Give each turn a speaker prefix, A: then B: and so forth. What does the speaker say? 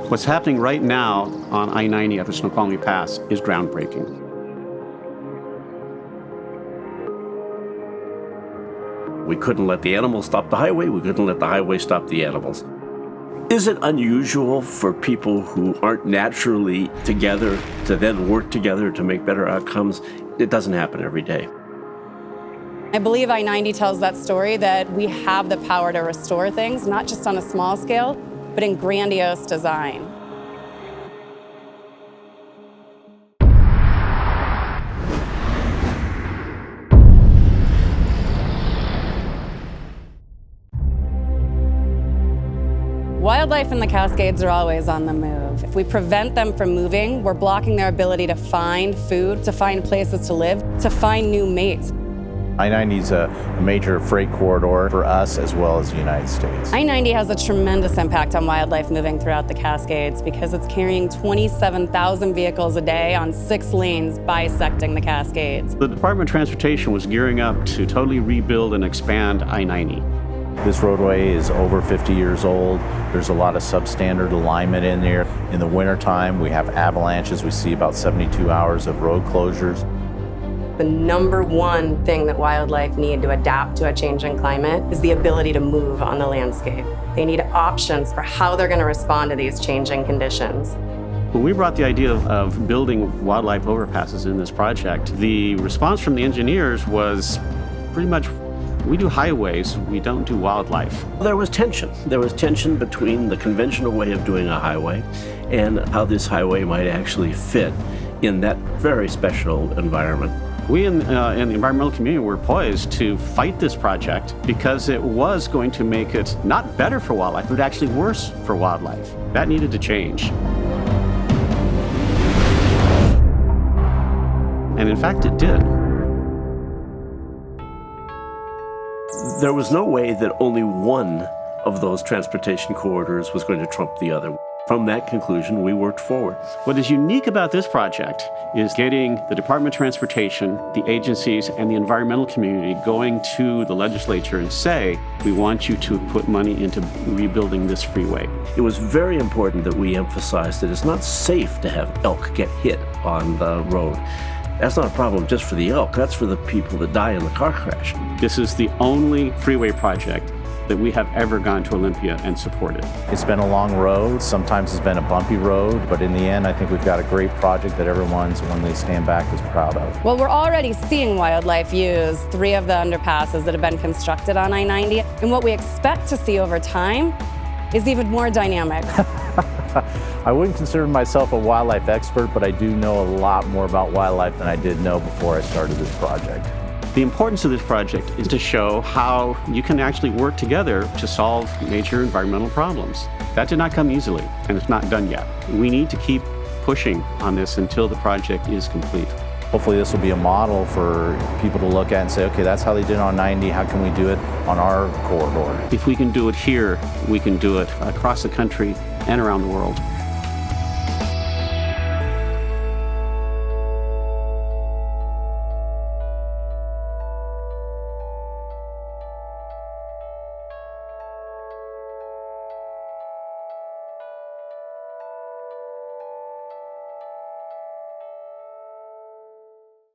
A: What's happening right now on I-90 at the Snoqualmie Pass is groundbreaking. We couldn't let the animals stop the highway. We couldn't let the highway stop the animals. Is it unusual for people who aren't naturally together to then work together to make better outcomes? It doesn't happen every day.
B: I believe I-90 tells that story that we have the power to restore things, not just on a small scale, but in grandiose design. Wildlife in the Cascades are always on the move. If we prevent them from moving, we're blocking their ability to find food, to find places to live, to find new mates.
C: I-90 is a major freight corridor for us as well as the United States.
B: I-90 has a tremendous impact on wildlife moving throughout the Cascades because it's carrying 27,000 vehicles a day on 6 lanes bisecting the Cascades.
A: The Department of Transportation was gearing up to totally rebuild and expand I-90.
C: This roadway is over 50 years old. There's a lot of substandard alignment in there. In the wintertime, we have avalanches. We see about 72 hours of road closures.
B: The number one thing that wildlife need to adapt to a changing climate is the ability to move on the landscape. They need options for how they're going to respond to these changing conditions.
A: When we brought the idea of building wildlife overpasses in this project, the response from the engineers was pretty much, we do highways, we don't do wildlife.
D: There was tension. There was tension between the conventional way of doing a highway and how this highway might actually fit in that very special environment.
A: We in the environmental community were poised to fight this project because it was going to make it not better for wildlife, but actually worse for wildlife. That needed to change. And in fact, it did.
D: There was no way that only one of those transportation corridors was going to trump the other. From that conclusion, we worked forward.
A: What is unique about this project is getting the Department of Transportation, the agencies, and the environmental community going to the legislature and say, we want you to put money into rebuilding this freeway.
D: It was very important that we emphasized that it's not safe to have elk get hit on the road. That's not a problem just for the elk, that's for the people that die in the car crash.
A: This is the only freeway project that we have ever gone to Olympia and supported.
C: It's been a long road. Sometimes it's been a bumpy road, but in the end, I think we've got a great project that everyone's, when they stand back, is proud of.
B: Well, we're already seeing wildlife use 3 of the underpasses that have been constructed on I-90, and what we expect to see over time is even more dynamic.
C: I wouldn't consider myself a wildlife expert, but I do know a lot more about wildlife than I did know before I started this project.
A: The importance of this project is to show how you can actually work together to solve major environmental problems. That did not come easily, and it's not done yet. We need to keep pushing on this until the project is complete.
C: Hopefully this will be a model for people to look at and say, okay, that's how they did it on 90, how can we do it on our corridor?
A: If we can do it here, we can do it across the country and around the world.